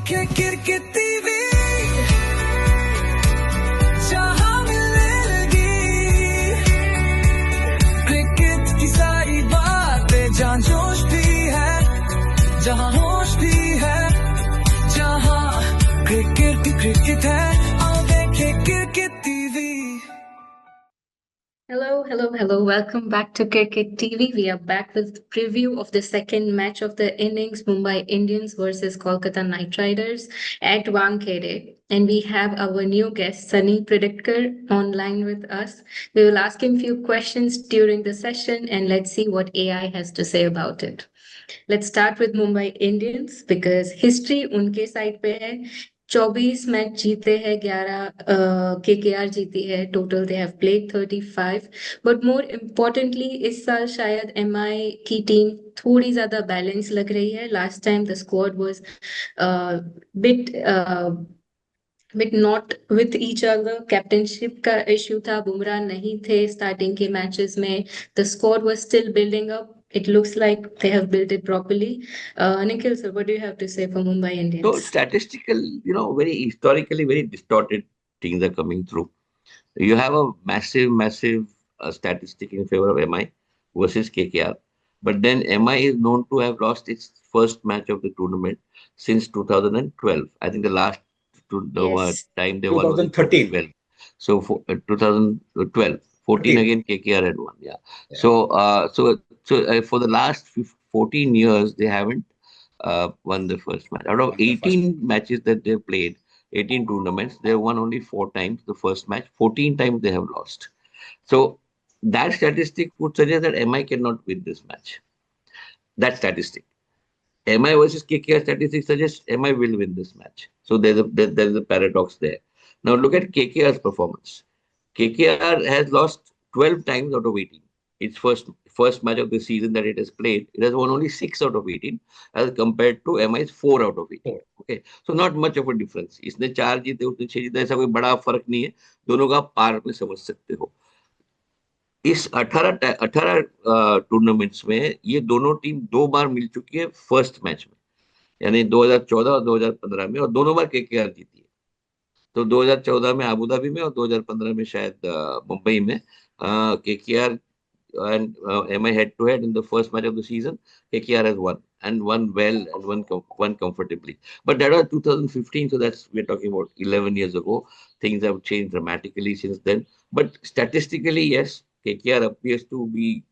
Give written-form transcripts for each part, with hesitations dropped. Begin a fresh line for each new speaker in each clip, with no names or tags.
देखे cricket TV जहां मिलने लगी क्रिकेट की सारी बातें जहां जोश भी है जहां होश भी है जहां क्रिकेट है आओ देखे cricket TV.
Hello, hello, hello. Welcome back to Cricket TV. We are back with preview of the second match of the innings, Mumbai Indians versus Kolkata Knight Riders at Wankhede. And we have our new guest, Sunny Predictor, online with us. We will ask him few questions during the session and let's see what AI has to say about it. Let's start with Mumbai Indians because history उनके side पे है. 24 match जीते हैं, 11 KKR जीती है. Total they have played 35. But more importantly इस साल शायद MI की टीम थोड़ी ज्यादा बैलेंस लग रही है. Last time the squad was bit but not with each other. Captainship का इश्यू था, बुमराह नहीं थे स्टार्टिंग के मैचेस में. The squad was still building up. It looks like they have built it properly. Nikhil sir, what do you have to say for Mumbai Indians?
So statistical, very historically, very distorted things are coming through. You have a massive statistic in favor of MI versus KKR. But then MI is known to have lost its first match of the tournament since 2012. I think the last time they won was in 2013. So for 2012, 14 again KKR had won. Yeah. So for the last 14 years, they haven't won the first match. Out of 18 matches that they've played, 18 tournaments, they have won only 4 times the first match. 14 times they have lost. So that statistic would suggest that MI cannot win this match. That statistic. MI versus KKR statistic suggests MI will win this match. So there's a paradox there. Now look at KKR's performance. KKR has lost 12 times out of 18. Its first match of the season that it has played, it has won only 6 out of 18 as compared to MI's 4 out of 18. Okay, so not much of a difference. इसने 4 जीते उसने 6 जीते, ऐसा कोई बड़ा फर्क नहीं है. दोनों का पार में समझ सकते हो. इस 18 टूर्नामेंट्स में ये दोनों टीम 2 बार मिल चुकी है फर्स्ट मैच में, यानी 2014 और 2015 में, और दोनों बार KKR जीती है. तो 2014 में आबू धाबी में और 2015 में शायद मुंबई में KKR and MI head-to-head in the first match of the season. KKR has won and won well and won comfortably. But that was 2015, so we're talking about 11 years ago. Things have changed dramatically since then. But statistically, yes, KKR appears to be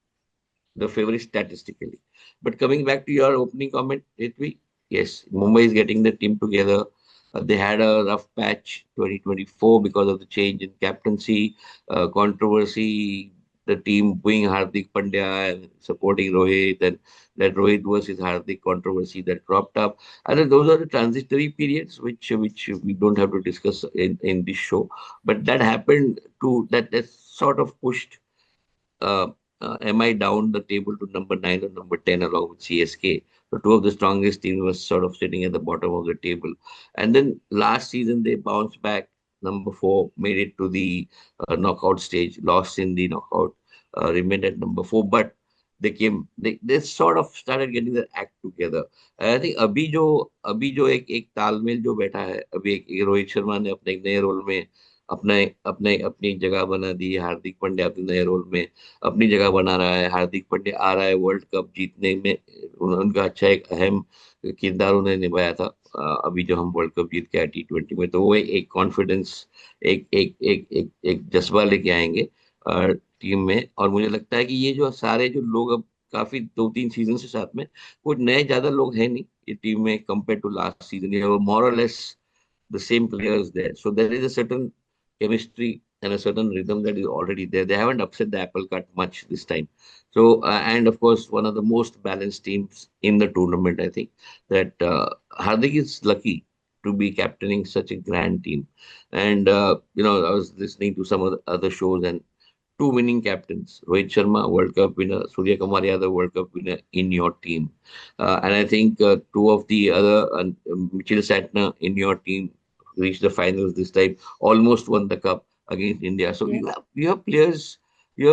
the favorite statistically. But coming back to your opening comment, Ritvi, yes, Mumbai is getting the team together. They had a rough patch 2024 because of the change in captaincy, controversy, the team booing Hardik Pandya and supporting Rohit, and that Rohit versus Hardik controversy that cropped up. And those are the transitory periods which we don't have to discuss in this show. But that happened that sort of pushed MI down the table to number 9 or number 10 along with CSK. So 2 of the strongest teams were sort of sitting at the bottom of the table. And then last season they bounced back. Number 4 made it to the knockout stage, lost in the knockout, remained at number 4, but they sort of started getting their act together. I think अभी जो एक तालमेल जो बैठा है, अभी एक रोहित शर्मा ने अपने नए रोल में अपनी जगह बना दी. हार्दिक पांड्या अपने नए रोल में अपनी जगह बना रहा है. हार्दिक पांड्या आ रहा है वर्ल्ड कप जीतने में, उनका अच्छा एक अहम किरदार उन्हें निभाया था अभी जो हम वर्ल्ड कप जीत के आए T20 में. तो वो एक कॉन्फिडेंस, एक जज्बा लेके आएंगे टीम में. और मुझे लगता है कि ये जो सारे जो लोग अब काफी 2-3 सीजन से साथ में, कुछ नए ज्यादा लोग हैं नहीं ये टीम में कंपेयर टू लास्ट सीजन. मोर और less the same players there. So there is a certain chemistry and a certain rhythm that is already there. They haven't upset the apple cart much this time. So, and of course, one of the most balanced teams in the tournament, I think, that Hardik is lucky to be captaining such a grand team. And, I was listening to some of the other shows and 2 winning captains, Rohit Sharma, World Cup winner, Surya Kumar Yadav, World Cup winner in your team. And I think 2 of the other, Mitchell Santner in your team, reached the finals this time, almost won the cup against India. So you have players who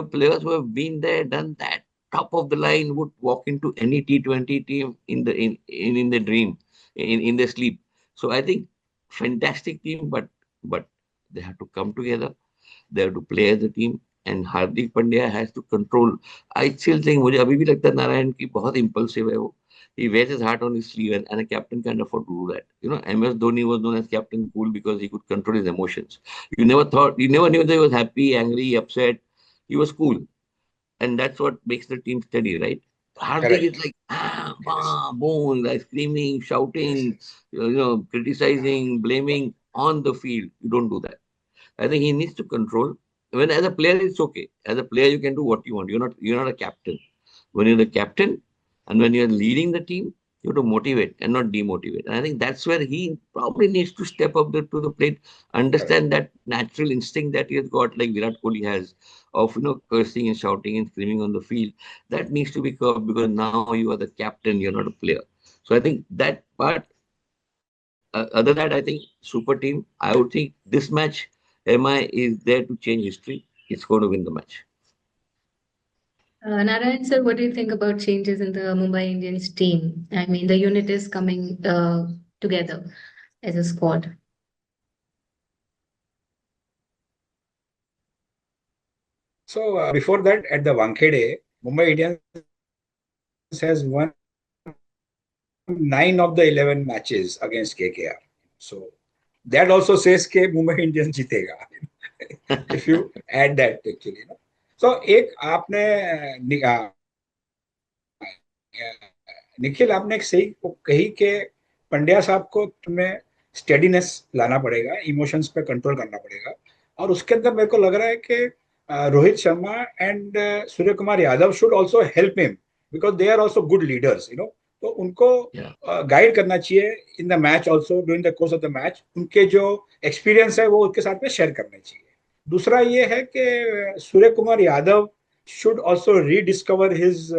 have been there, done that, top of the line, would walk into any T20 team in the dream, in their sleep. So I think fantastic team, but they have to come together. They have to play as a team. And Hardik Pandya has to control. I still think मुझे अभी भी लगता है नारायण की बहुत impulsive है वो. He wears his heart on his sleeve, and a captain can't afford to do that. You know, MS Dhoni was known as Captain Cool because he could control his emotions. You never knew that he was happy, angry, upset. He was cool, and that's what makes the team steady, right? Hardik is
Correct.
like
Yes.
boom, like screaming,
Yes.
shouting,
Yes.
criticizing, blaming on the field. You don't do that. I think he needs to control. When as a player, it's okay. As a player, you can do what you want. You're not a captain. When you're the captain and when you're leading the team, you have to motivate and not demotivate. And I think that's where he probably needs to step up to the plate,
Correct.
understand that natural instinct that he has got, like Virat Kohli has, of cursing and shouting and screaming on the field. That needs to be curbed because now you are the captain, you're not a player. So I think that part. Other than that, I think super team. I would think this match, MI is there to change history. It's going to win the match.
Narayan sir, what do you think about changes in the Mumbai Indians team? I mean, the unit is coming together as a squad.
So before that, at the Wankhede, Mumbai Indians has won 9 of the 11 matches against KKR. So that also says कि Mumbai Indians जीतेगा. If you add that actually, you know. So एक आपने निखिल आपने एक सही कही कि पंड्या साहब को तुम्हें स्टेडीनेस लाना पड़ेगा, इमोशंस पे कंट्रोल करना पड़ेगा और उसके अंदर मेरे को लग रहा है कि Rohit Sharma and Surya Kumar Yadav should also help him because they are also good leaders, you know. तो उनको
Yeah.
गाइड करना चाहिए in the match also during the course of the match. उनके जो एक्सपीरियंस है वो उसके साथ में शेयर करना चाहिए. दूसरा ये है कि सूर्य Kumar Yadav should also rediscover his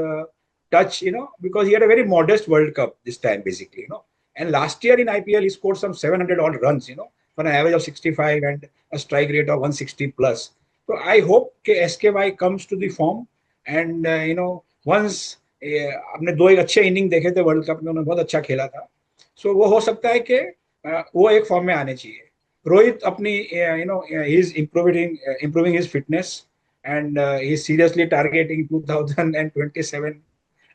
touch, you know, because he had a very modest World Cup this time, basically, you know. And last year in IPL, he scored some 700 odd runs, you know, for an average of 65 and a strike rate of 160 plus. So I hope that SKY comes to the form and, you know, once आपने दो एक अच्छे inning देखे थे world cup में, उन्होंने बहुत अच्छा खेला था. सो वो हो सकता है कि वो एक फॉर्म में आने चाहिए. रोहित अपनी you know he is improving his fitness and he's seriously targeting 2027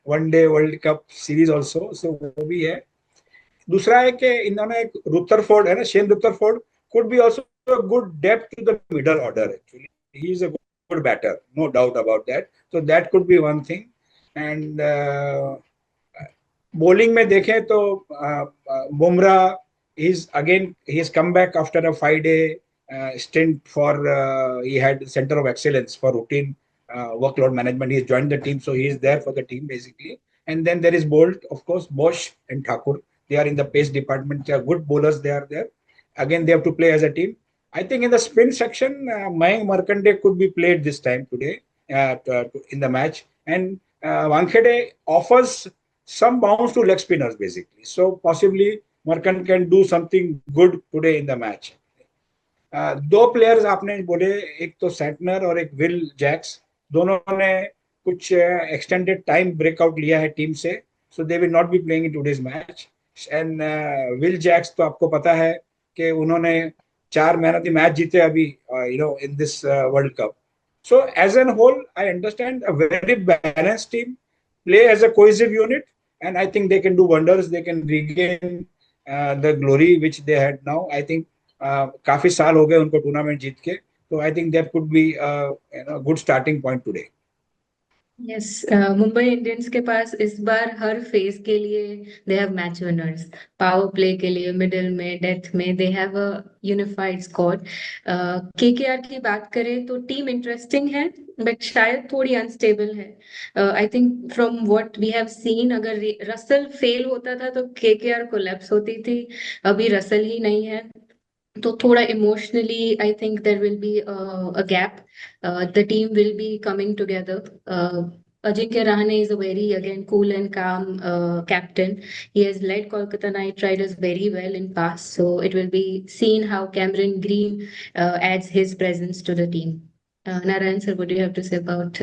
one day world cup series also. So वो भी है. दूसरा है कि इन्होंने एक रुथरफोर्ड है ना, Shane Rutherford could be also a good depth to the middle order actually. He is a good batter, no doubt about that. So that could be one thing. And bowling में देखें तो Bumrah is again he has come back after a 5 day stint for he had center of excellence for routine workload management. He has joined the team, so he is there for the team basically. And then there is Bolt, of course, Bosch and Thakur. They are in the pace department. They are good bowlers. They are there. Again, they have to play as a team. I think in the spin section, Mayank Markande could be played this time today in the match. And Wankhede offers some bounce to leg spinners basically. So possibly Markand can do something good today in the match. दो players आपने बोले, एक तो Santner और एक Will Jacks. दोनों ने कुछ एक्सटेंडेड टाइम ब्रेकआउट लिया है टीम से, so they will not be playing in today's match. And Will Jacks तो आपको पता है कि उन्होंने 4 मैन ऑफ द मैच जीते अभी, you know, in this world cup. So as a whole, I understand a very balanced team, play as a cohesive unit, and I think they can do wonders. They can regain the glory which they had now. I think काफी साल हो गए उनको tournament जीत के. तो I think that could be good starting point today.
Yes, Mumbai Indians के पास इस बार हर phase के लिए they have match winners. Power play के लिए, मिडिल में, डेथ में they have a unified squad. KKR की बात करें तो टीम इंटरेस्टिंग है बट शायद थोड़ी अनस्टेबल है. I think from what we have seen, अगर रसल फेल होता था तो केकेआर कोलैप्स होती थी. अभी रसल ही नहीं है तो थोड़ा emotionally I think there will be a gap. The team will be coming together. Ajinkya Rahane is a very, again, cool and calm captain. He has led Kolkata Knight Riders very well in past, so it will be seen how Cameron Green adds his presence to the team. Narayan sir, what do you have to say about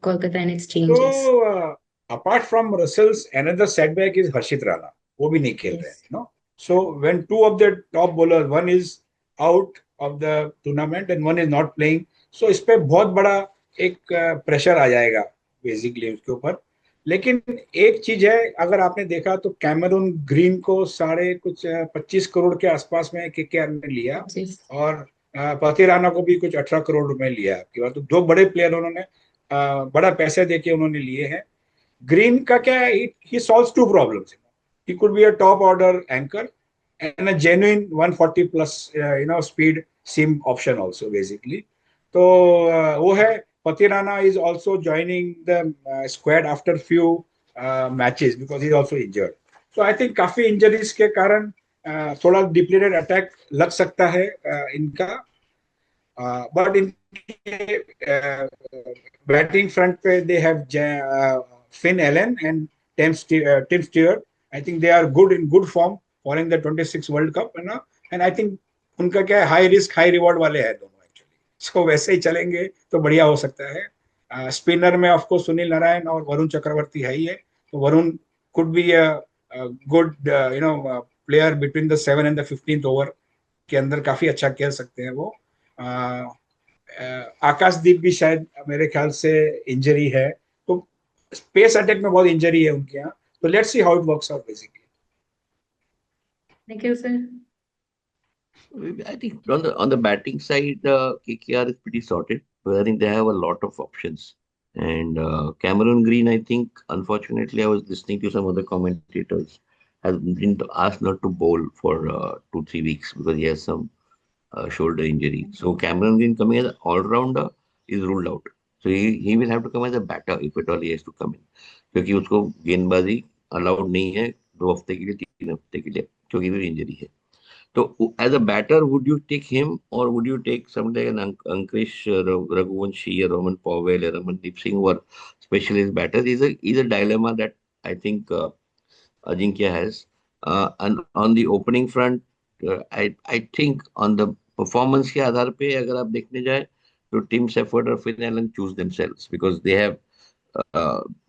Kolkata and its changes?
तो apart from Russell's another setback is Harshit Rana. वो भी नहीं खेल रहे हैं,
Yes.
You know. So when two of the top bowlers, one is out of the tournament and one is not playing, so इस पे बहुत बड़ा एक प्रेशर आ जाएगा बेसिकली उसके ऊपर. लेकिन एक चीज है, अगर आपने देखा तो कैमरून ग्रीन को साढ़े कुछ 25 करोड़ के आसपास में केकेआर ने लिया, और पतिराना को भी कुछ 18 करोड़ रुपए लिया आपकी बात. तो दो बड़े प्लेयर उन्होंने बड़ा पैसे देके उन्होंने लिए हैं. ग्रीन का क्या है, he solves two problems. He could be a top order anchor and a genuine 140 plus speed seam option also basically. तो वो है. Patirana is also joining the squad after few matches because he's also injured. So I think काफी injuries के कारण थोड़ा depleted attack लग सकता है इनका. But in batting front पे they have Finn Allen and Tim Stewart. I think they are good in good form following the 26 World Cup, है ना. And I think उनका क्या है, हाई रिस्क हाई रिवॉर्ड वाले हैं दोनों एक्चुअली. सो वैसे ही चलेंगे तो बढ़िया हो सकता है. स्पिनर में ऑफ कोर्स सुनील नारायण और वरुण चक्रवर्ती है ही है. तो Varun could be a good player between the 7 and the 15th over के अंदर, काफी अच्छा खेल सकते हैं वो. आकाशदीप भी शायद मेरे ख्याल से इंजरी है, तो स्पेस अटैक में बहुत इंजरी है उनके यहाँ. तो let's see how it works out basically.
Thank you, sir.
I think on the batting side, KKR is pretty sorted, but I think they have a lot of options. And Cameron Green, I think, unfortunately, I was listening to some other commentators, has been asked not to bowl for 2 3 weeks because he has some shoulder injury. So Cameron Green coming as an all-rounder is ruled out. So he will have to come as a batter if at all he has to come in. क्योंकि उसको गेंदबाजी allowed नहीं है 2 हफ्ते के लिए 3 हफ्ते के लिए, क्योंकि भी इंजरी है. So, as a batter, would you take him or would you take somebody like an Ankush Raghuvanshi or Roman Powell or Ramandeep Singh, who are specialist batters? Is a dilemma that I think Ajinkya has. And on the opening front, I think on the performance के आधार पे अगर आप देखने जाए तो Tim Seifert और Finn Allen choose themselves because they have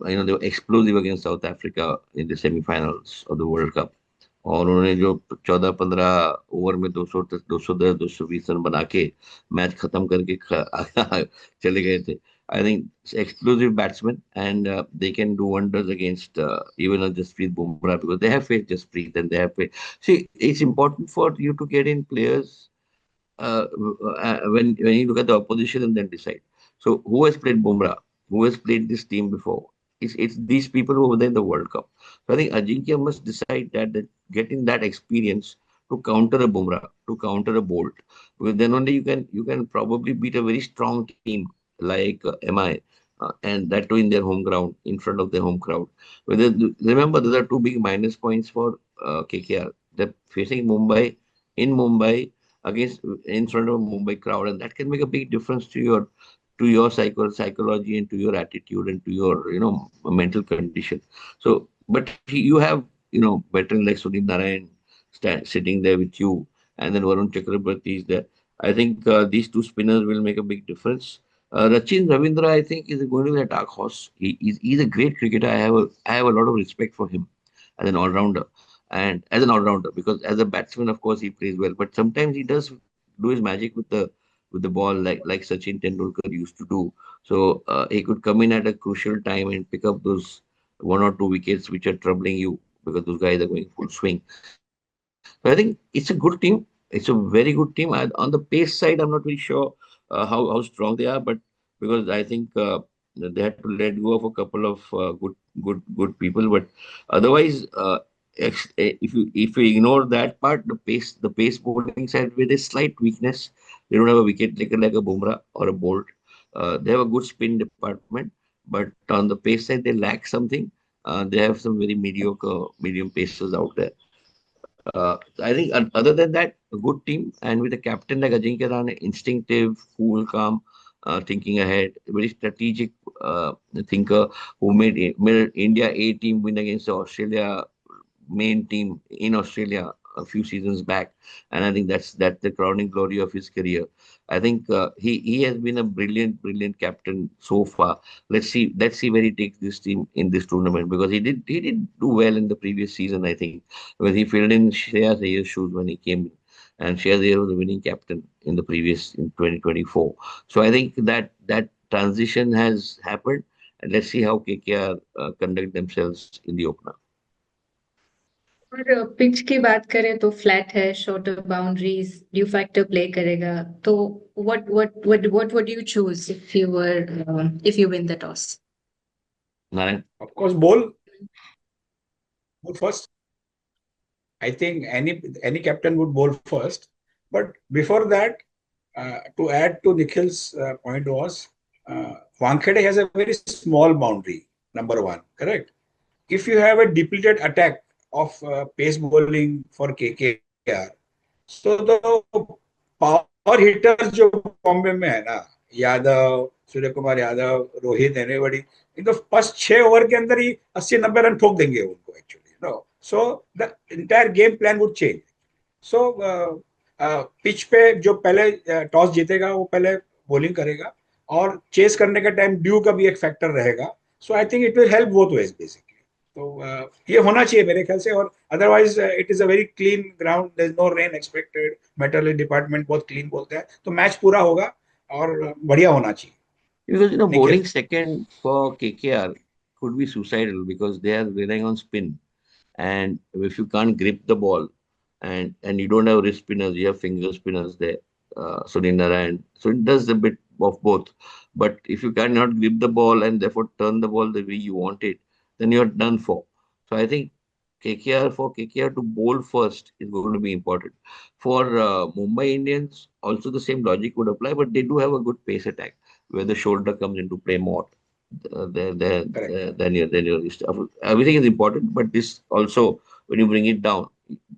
they were explosive against South Africa in the semi-finals of the World Cup. और उन्होंने जो 14 15 ओवर में 210 220 रन बना के मैच खत्म करके चले गए थे. I think explosive batsmen and they can do wonders against even a Jasprit Bumrah because they have faced Jasprit and they have faced. See, it's important for you to get in players when you look at the opposition and then decide. So who has played Bumrah? Who has played this team before? It's these people who were there in the World Cup. So I think Ajinkya must decide that getting that experience to counter a Bumrah, to counter a Bolt, because then only you can probably beat a very strong team like MI, and that too in their home ground, in front of their home crowd. Remember, those are two big minus points for KKR. They're facing Mumbai in Mumbai against in front of a Mumbai crowd, and that can make a big difference to your psychology and to your attitude and to your mental condition. So, but you have veteran like Sunil Narayan sitting there with you, and then Varun Chakrabarti is there. I think these two spinners will make a big difference. Rachin Ravindra, I think, is going to be a dark horse. He's a great cricketer. I have a lot of respect for him as an all-rounder, and as an all-rounder because as a batsman, of course, he plays well. But sometimes he does do his magic with the ball like Sachin Tendulkar used to do. So he could come in at a crucial time and pick up those 1 or 2 wickets which are troubling you because those guys are going full swing. So I think it's a good team. It's a very good team. On the pace side, I'm not very sure how strong they are, but because I think they had to let go of a couple of good people. But otherwise, if you ignore that part, the pace bowling side with a slight weakness, they don't have a wicket taker like a Bumrah or a Bolt. They have a good spin department, but on the pace side, they lack something. They have some very mediocre medium pacers out there. I think other than that, a good team, and with a captain like Ajinkya Rahane, instinctive, cool, calm, thinking ahead, very strategic thinker who made India A team win against the Australia main team in Australia a few seasons back, and I think that's the crowning glory of his career. I think he has been a brilliant captain so far. Let's see where he takes this team in this tournament, because he did do well in the previous season. I think when he filled in Shreyas Iyer's shoes when he came in, and Shreyas Iyer was the winning captain in the previous in 2024. So I think that transition has happened, and let's see how KKR conduct themselves in the opener.
और pitch की बात करें तो flat है, shorter boundaries, due factor play करेगा, तो what would you choose if you win the toss?
Narayan?
Of course, bowl first. I think any captain would bowl first. But before that, to add to Nikhil's point was, Wankhede has a very small boundary, number one, correct? If you have a depleted attack of pace bowling for KKR, so the power hitters जो बॉम्बे में है ना, Yadav, Surya Kumar Yadav, Rohit, anybody, in the first 6 over के अंदर ही 80-90 run ठोक देंगे उनको actually, no. So the entire game plan would change. So pitch पे जो पहले टॉस जीतेगा वो पहले बॉलिंग करेगा, और चेस करने का टाइम ड्यू का भी एक फैक्टर रहेगा. So I think it will help both ways basically. तो ये होना चाहिए मेरे ख्याल से. और otherwise it is a very clean ground, there is no rain expected, metal department बहुत क्लीन बोलते हैं, तो मैच पूरा होगा और बढ़िया होना चाहिए.
Because
Nikhil.
bowling second for KKR could be suicidal because they are relying on spin. And if you can't grip the ball, and you don't have wrist spinners, you have finger spinners there, Sunil and so it does a bit of both. But if you cannot grip the ball and therefore turn the ball the way you want it, then you're done for. So I think KKR to bowl first is going to be important. For Mumbai Indians, also the same logic would apply, but they do have a good pace attack where the shoulder comes into play more.
Correct.
Then your everything is important, but this also, when you bring it down,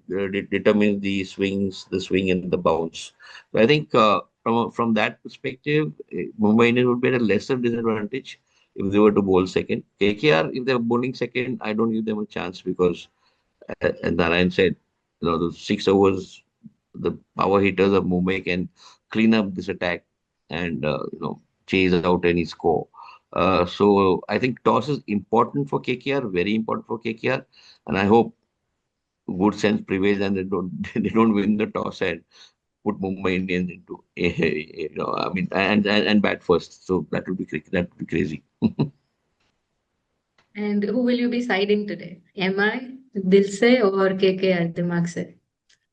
it determines the swing and the bounce. So I think from that perspective, Mumbai Indians would be at a lesser disadvantage if they were to bowl second. KKR, if they're bowling second, I don't give them a chance because, as Narayan said, those 6 overs, the power hitters of Mumbai can clean up this attack and chase out any score. So I think toss is important for KKR, very important for KKR, and I hope good sense prevails and they don't they don't win the toss and put Mumbai Indians into I mean and bat first. So that would be crazy.
And who will you be siding today? MI, दिल से, or KKR, दिमाग से?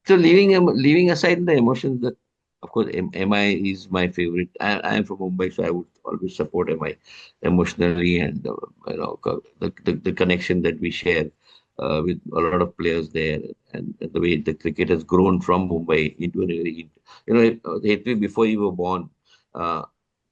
So leaving aside the emotions, that of course MI is my favorite. I am from Mumbai, so I would always support MI emotionally, and the connection that we share with a lot of players there, and the way the cricket has grown from Mumbai into a very, Hetvi, before you were born, uh,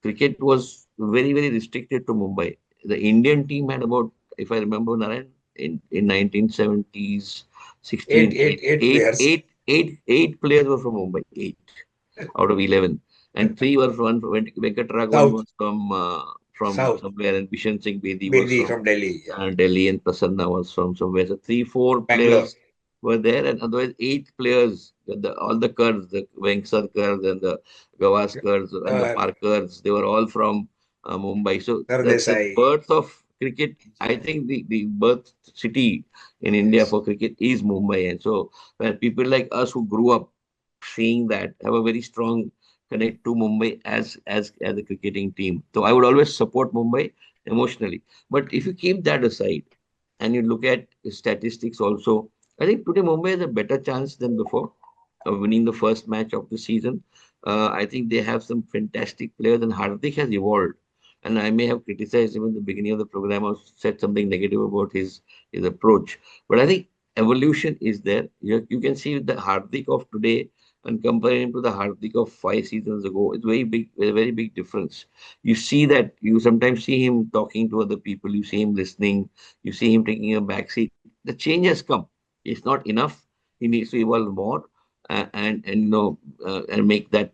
cricket was very restricted to Mumbai. The Indian team had about, if I remember, Narayan, in 1970s, 16,
Eight players.
eight players were from Mumbai, eight out of 11, and three were from Venkataraghavan
South,
was from
South.
somewhere, and Bishan Singh Bedi was
Bedi
from
from Delhi. Yeah.
Delhi, and Prasanna was from somewhere. So three, four
Bangalore.
players were there, and otherwise eight players. All the Kurds, the Venksarkars and the Gavaskars and the Parkers, they were all from Mumbai. So the
Sardesai.
birth of cricket, I think the birth city in India
Yes.
for cricket is Mumbai, and so when people like us who grew up seeing that have a very strong connect to Mumbai as a cricketing team. So I would always support Mumbai emotionally. But if you keep that aside and you look at statistics also, I think today Mumbai has a better chance than before of winning the first match of the season. I think they have some fantastic players, and Hardik has evolved. And I may have criticized him in the beginning of the program or said something negative about his approach. But I think evolution is there. You can see the Hardik of today and compare him to the Hardik of 5 seasons ago. It's a very big difference. You see that you sometimes see him talking to other people, you see him listening, you see him taking a back seat. The change has come. It's not enough. He needs to evolve more and make that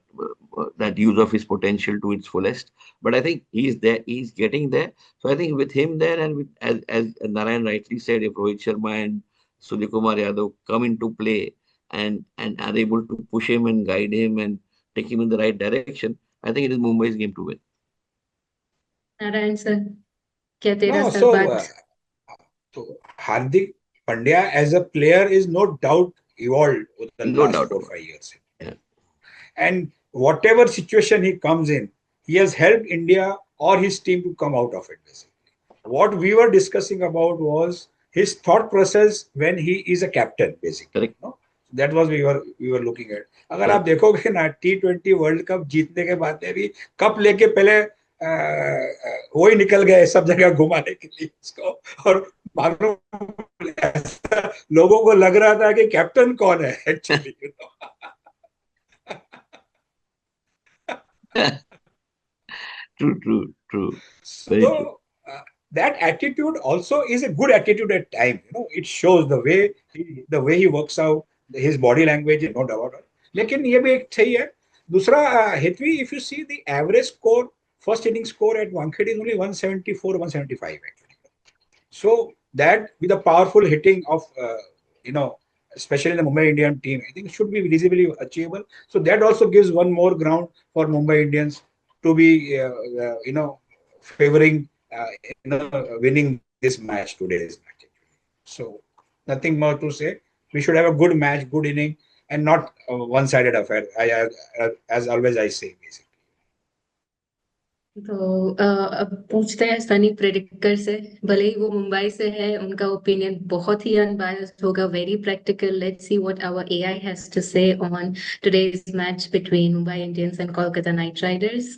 use of his potential to its fullest. But I think he's there. He's getting there. So I think with him there, and with, as Narayan rightly said, if Rohit Sharma and Surya Kumar Yadav come into play, and are able to push him and guide him and take him in the right direction, I think it is Mumbai's game to win.
Narayan sir, क्या तेरा
No,
sir बात?
so Hardik Pandya as a player is no doubt evolved over the
No
last
doubt
four
about
five years.
it. Yeah.
And whatever situation he comes in, he has helped India or his team to come out of it. Basically, what we were discussing about was his thought process when he is a captain. Basically,
Correct.
no? That was we were looking at. अगर आप
Correct.
देखोगे ना T20 world cup जीतने के बाद में भी cup लेके पहले वो ही निकल गए सब जगह घुमाने के लिए उसको, और मालूम ऐसा लोगों को लग रहा था कि कैप्टन कौन है actually.
True, true, true. Very true.
So that attitude also is a good attitude at time. It shows the way he works out, his body language, no doubt about it. लेकिन ये भी एक सही है. दूसरा, Hetvi, if you see the average score, first inning score at Wankhede is only 174, 175 actually. So that with the powerful hitting of especially the Mumbai Indian team, I think it should be reasonably achievable. So that also gives one more ground for Mumbai Indians to be favoring winning this match, today's match. So nothing more to say. We should have a good match, good inning, and not a one-sided affair. As always I say, basically.
तो अब पूछते हैं Sunny predictor से. भले ही वो मुंबई से है, उनका ओपिनियन बहुत ही अनबायस्ड होगा, very practical. Let's see what our AI has to say on today's match between Mumbai Indians and Kolkata Knight Riders.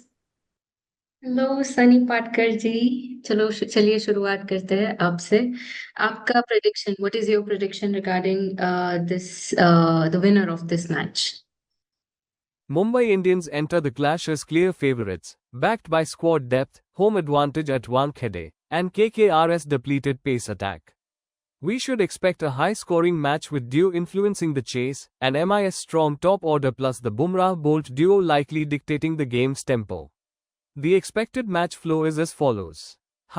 Hello Sunny Patkar ji, चलिए शुरुआत करते हैं आपसे. आपका prediction, what is your prediction regarding this the winner of this match?
Mumbai Indians enter the clash as clear favourites, backed by squad depth, home advantage at Wankhede, and KKR's depleted pace attack. We should expect a high-scoring match with Dew influencing the chase, and MI's strong top order plus the Bumrah-Bolt duo likely dictating the game's tempo. The expected match flow is as follows.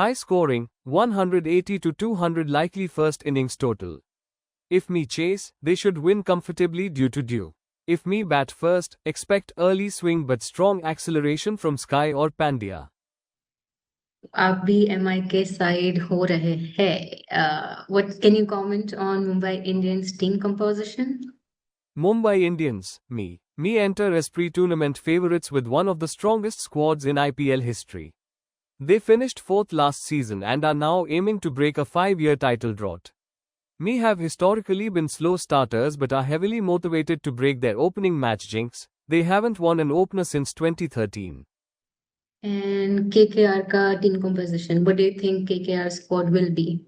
High scoring, 180 to 200 likely first innings total. If me chase, they should win comfortably due to Dew. If me bat first, expect early swing but strong acceleration from Sky or Pandya.
आप भी MI के side हो रहे हैं. What can you comment on Mumbai Indians team composition?
Mumbai Indians, me enter as pre-tournament favourites with one of the strongest squads in IPL history. They finished 4th last season and are now aiming to break a 5-year title drought. Me have historically been slow starters but are heavily motivated to break their opening match jinx. They haven't won an opener since 2013.
And KKR ka team composition, what do you think KKR squad will be?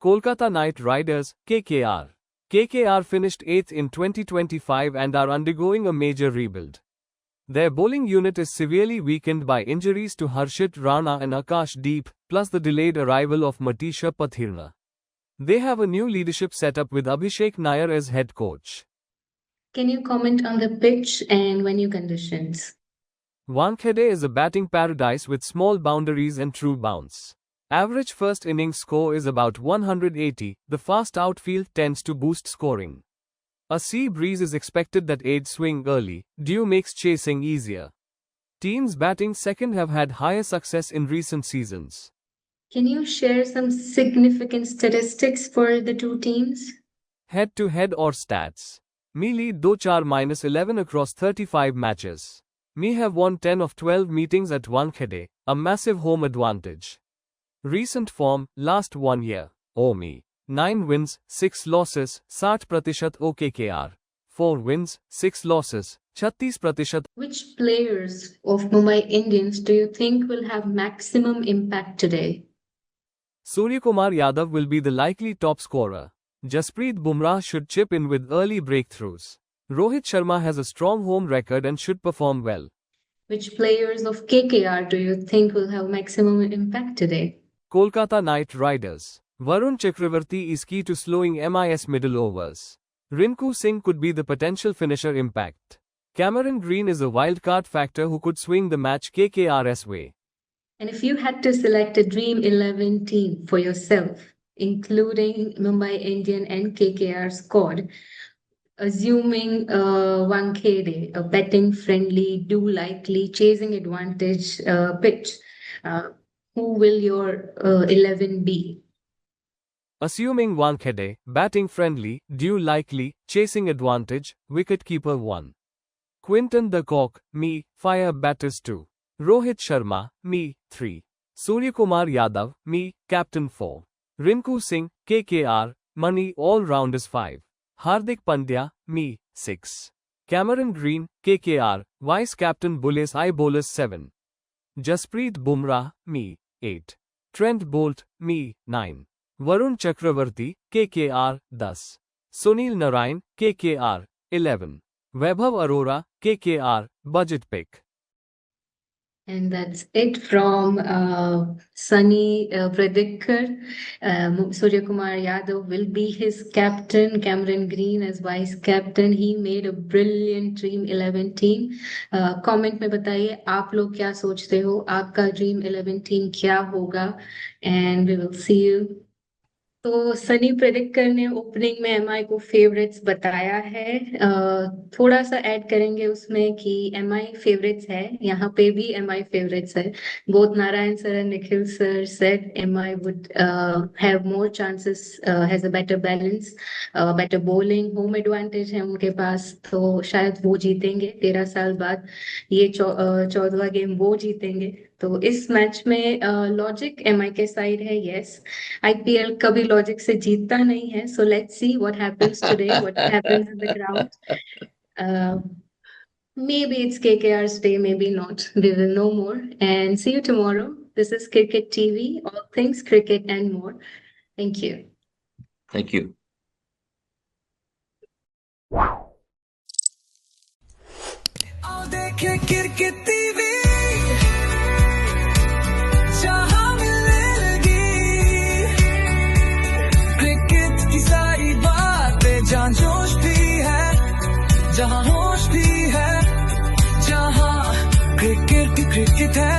Kolkata Knight Riders, KKR. KKR finished 8th in 2025 and are undergoing a major rebuild. Their bowling unit is severely weakened by injuries to Harshit Rana and Akash Deep, plus the delayed arrival of Matisha Pathirna. They have a new leadership setup with Abhishek Nair as head coach.
Can you comment on the pitch and venue conditions?
Wankhede is a batting paradise with small boundaries and true bounce. Average first innings score is about 180. The fast outfield tends to boost scoring. A sea breeze is expected that aids swing early. Dew makes chasing easier. Teams batting second have had higher success in recent seasons.
Can you share some significant statistics for the two teams?
Head-to-head or stats. Me lead 2-4-11 across 35 matches. Me have won 10 of 12 meetings at Wankhede, a massive home advantage. Recent form, last 1 year. Me. 9 wins, 6 losses, 60% OKKR. 4 wins, 6 losses, 36%.
Which players of Mumbai Indians do you think will have maximum impact today?
Suryakumar Yadav will be the likely top scorer. Jasprit Bumrah should chip in with early breakthroughs. Rohit Sharma has a strong home record and should perform well.
Which players of KKR do you think will have maximum impact today?
Kolkata Knight Riders. Varun Chakravarti is key to slowing MI's middle overs. Rinku Singh could be the potential finisher impact. Cameron Green is a wildcard factor who could swing the match KKR's way.
And if you had to select a dream 11 team for yourself, including Mumbai Indian and KKR squad, Assuming Wankhede, a betting friendly, do likely, chasing advantage pitch, uh, who will your 11 be?
Assuming Wankhede, batting friendly, due likely, chasing advantage, wicketkeeper 1. Quinton de Kock, me, fire batters 2. Rohit Sharma, me, 3. Suryakumar Yadav, me, captain 4. Rinku Singh, KKR, money all-rounders 5. Hardik Pandya, me, 6. Cameron Green, KKR, vice-captain Bullies I bowlers 7. Jasprit Bumrah, me, 8. Trent Bolt, me, 9. Varun Chakravarti, KKR, 10. Sunil Narayan, KKR, 11. Vaibhav Arora, KKR, budget pick.
And that's it from Sunny Pradikar. Suryakumar Yadav will be his captain. Cameron Green as vice captain. He made a brilliant Dream 11 team. Comment में बताइए आप लोग क्या सोचते हो आपका Dream 11 team क्या होगा and we will see you. तो सनी प्रेडिक्टर ने ओपनिंग में एमआई को फेवरेट्स बताया है। थोड़ा सा ऐड करेंगे उसमें कि एमआई फेवरेट्स है, यहाँ पे भी एमआई फेवरेट्स है। Both Narayan sir and Nikhil sir said MI would have more chances, has a better balance, better bowling, home advantage है उनके पास, तो शायद वो जीतेंगे 13 साल बाद। ये 14वां गेम वो जीतेंगे। तो इस मैच में लॉजिक एमआई के साइड है, यस। आईपीएल कभी लॉजिक से जीतता नहीं है, so let's see what happens today, what happens in the ground. Maybe it's KKR's day, maybe not. We will know more and see you tomorrow. This is Cricket TV, all things cricket and more. Thank you.
Thank you.
आओ देखें cricket TV, जहां मिलेगी cricket की सारी बातें, जहां जोश भी है, जहां होश भी है, जहां क्रिकेट है।